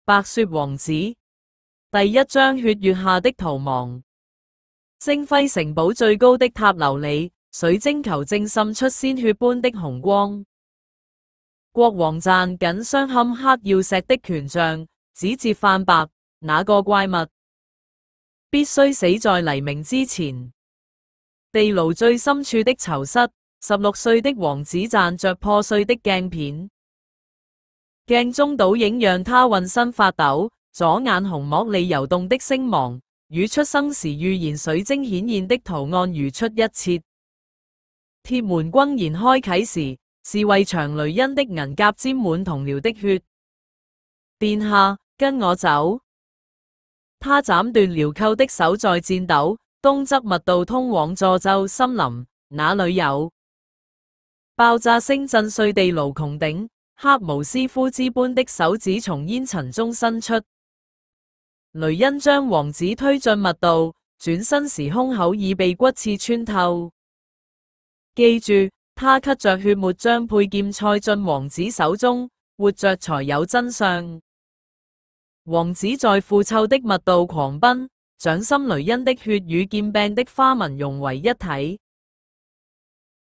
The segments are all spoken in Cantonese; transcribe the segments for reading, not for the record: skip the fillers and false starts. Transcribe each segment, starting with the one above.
白雪王子第一章血月下的逃亡。星輝城堡最高的塔樓裏，水晶球正滲出鮮血般的紅光。國王攢緊雙嵌黑曜石的權杖，指節泛白，那個怪物必須死在黎明之前。地牢最深處的囚室，16歲的王子攢着破碎的鏡片，鏡中倒影讓他渾身發抖，左眼虹膜裏游動的星芒與出生時預言水晶顯現的圖案如出一轍。鐵門轟然開啟時，是衛長雷恩的銀甲沾滿同僚的血。殿下，跟我走。他斬斷鐐銬的手在顫抖。東側密道通往詛咒森林，那裏有爆炸聲震碎地牢穹頂，黑巫師枯枝般的手指從煙塵中伸出。雷恩將王子推進密道，轉身時胸口已被骨刺穿透。記住，他咳着血沫將佩劍塞進王子手中，活着才有真相。王子在腐臭的密道狂奔。掌心雷恩的血與劍柄的花紋融為一體。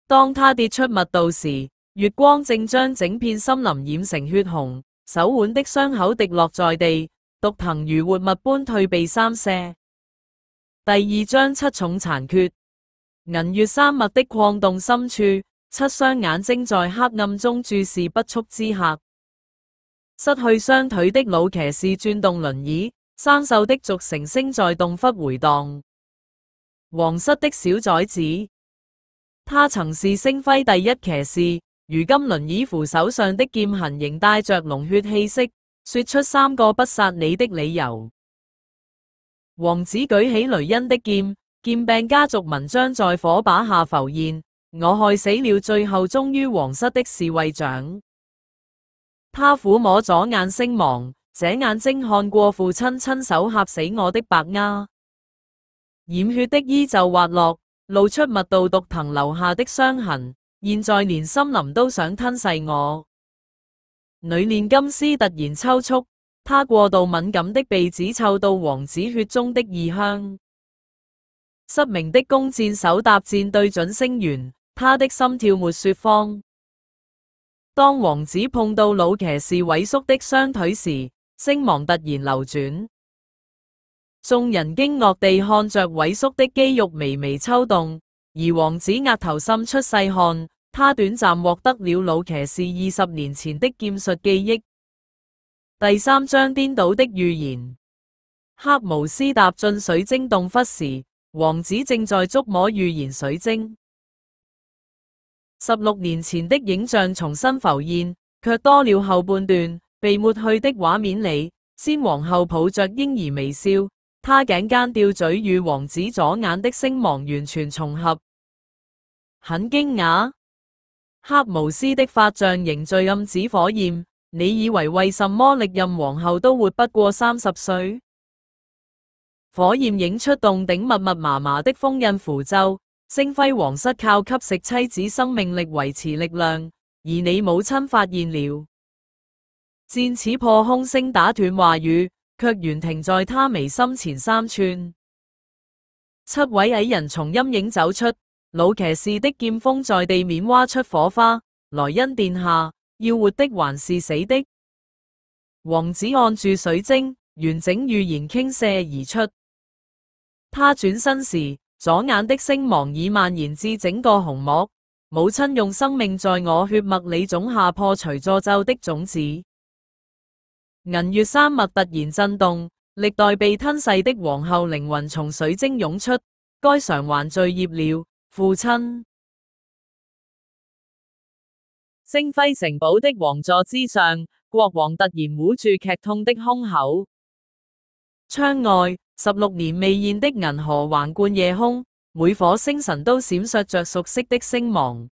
當他跌出密道時，月光正將整片森林染成血紅，手腕的傷口滴落在地，毒藤如活物般退避三舍。第二章七重殘缺。銀月山脈的礦洞深處，七雙眼睛在黑暗中注視不速之客。失去雙腿的老騎士轉動輪椅。生鏽的軸承聲在洞窟回蕩。皇室的小崽子，他曾是星輝第一騎士，如今輪椅扶手上的劍痕仍帶着濃血氣息，說出3個不殺你的理由。王子舉起雷恩的劍，劍柄家族紋章在火把下浮現。我害死了最後忠於皇室的侍衛長。他撫摸左眼星芒。這眼睛看過父親親手嚇死我的白鴉，染血的衣袖滑落，露出密道毒藤留下的傷痕。現在連森林都想吞噬我。女煉金師突然抽搐，她過度敏感的鼻子嗅到王子血中的異香。失明的弓箭手搭箭對準星源，他的心跳沒說謊。當王子碰到老騎士萎縮的雙腿時，星芒突然流轉，眾人驚愕地看着萎縮的肌肉微微抽動，而王子額頭滲出細汗。他短暫獲得了老騎士20年前的劍術記憶。第3章顛倒的預言。黑巫師踏進水晶洞窟時，王子正在觸摸預言水晶。16年前的影像重新浮現，卻多了後半段。被抹去的畫面裏，先皇后抱着嬰兒微笑，她頸間吊墜與王子左眼的星芒完全重合。很驚訝，黑巫師的法杖凝聚暗指火焰。你以為為什麼歷任皇后都活不過30歲？火焰影出洞頂密密麻麻的封印符咒。星輝皇室靠吸食妻子生命力維持力量，而你母親發現了。箭矢破空聲打斷話語，卻懸停在他眉心前3寸。7位矮人從陰影走出，老騎士的劍鋒在地面挖出火花。萊恩殿下，要活的還是死的？王子按住水晶，完整預言傾瀉而出。他轉身時，左眼的星芒已蔓延至整個虹膜。母親用生命在我血脈裏種下破除詛咒的種子。銀月山脈突然震動，歷代被吞噬的皇后靈魂從水晶湧出，該償還罪孽了，父親。星輝城堡的王座之上，國王突然捂住劇痛的胸口。窗外，16年未現的銀河橫貫夜空，每顆星辰都閃爍着熟悉的星芒。